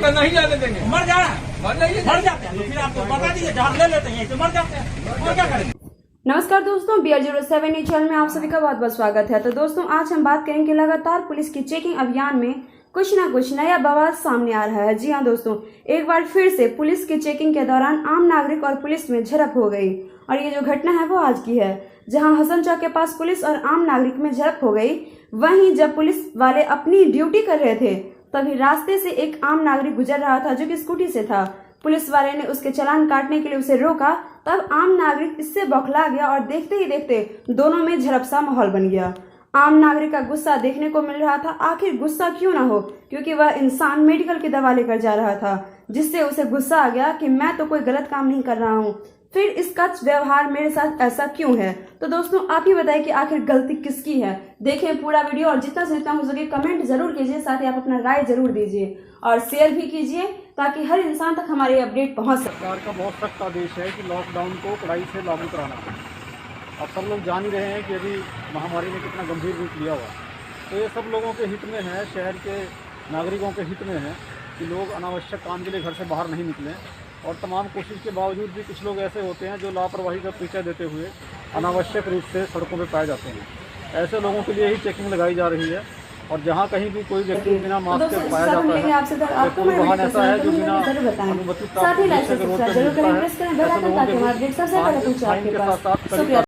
तो नहीं जाने देंगे। मर जाना, मर जाते हैं तो फिर आपको बता दीजिए, जहर ले लेते हैं, मर जाते हैं, और क्या करेंगे। नमस्कार दोस्तों, BR07 न्यूज चैनल में आप सभी का बहुत बहुत स्वागत है। तो दोस्तों, आज हम बात करेंगे लगातार पुलिस की चेकिंग अभियान में कुछ न कुछ नया बवाल सामने आ रहा है। जी हां दोस्तों, एक बार फिर से पुलिस की चेकिंग के दौरान आम नागरिक और पुलिस में झड़प हो गई। और ये जो घटना है वो आज की है, जहां हसन चौक के पास पुलिस और आम नागरिक में झड़प हो गई। वहीं जब पुलिस वाले अपनी ड्यूटी कर रहे थे, तभी रास्ते से एक आम नागरिक गुजर रहा था जो कि स्कूटी से था। पुलिस वाले ने उसके चालान काटने के लिए उसे रोका, तब आम नागरिक इससे बौखला गया और देखते ही देखते दोनों में झड़प सा माहौल बन गया। आम नागरिक का गुस्सा देखने को मिल रहा था। आखिर गुस्सा क्यों ना हो, क्योंकि वह इंसान मेडिकल की दवा लेकर जा रहा था, जिससे उसे गुस्सा आ गया कि मैं तो कोई गलत काम नहीं कर रहा हूँ, फिर इसका व्यवहार मेरे साथ ऐसा क्यों है। तो दोस्तों, आप ही बताइए कि आखिर गलती किसकी है। देखें पूरा वीडियो और जितना से जितना हो सके कमेंट जरूर कीजिए, साथ ही आप अपना राय जरूर दीजिए और शेयर भी कीजिए, ताकि हर इंसान तक हमारी अपडेट पहुंच सके। सरकार का बहुत सख्त आदेश है कि लॉकडाउन को कड़ाई से लागू कराना चाहिए। अब सब लोग जान ही रहे हैं कि अभी महामारी ने कितना गंभीर रूप लिया हुआ, तो ये सब लोगों के हित में है, शहर के नागरिकों के हित में है कि लोग अनावश्यक काम के लिए घर से बाहर नहीं निकलें। और तमाम कोशिश के बावजूद भी कुछ लोग ऐसे होते हैं जो लापरवाही का पीछा देते हुए अनावश्यक रूप से सड़कों पर पाए जाते हैं। ऐसे लोगों के लिए ही चेकिंग लगाई जा रही है। और जहाँ कहीं भी कोई व्यक्ति बिना मास्क के पाया जाता है, कोई वाहन ऐसा है जो बिना अनुमति प्राप्त साथ ही लाइक सब्सक्राइब जरूर करें, प्रेस करें बेल आइकन ताकि हमारे अपडेट सबसे पहले पहुंचे आपके पास। शुक्रिया।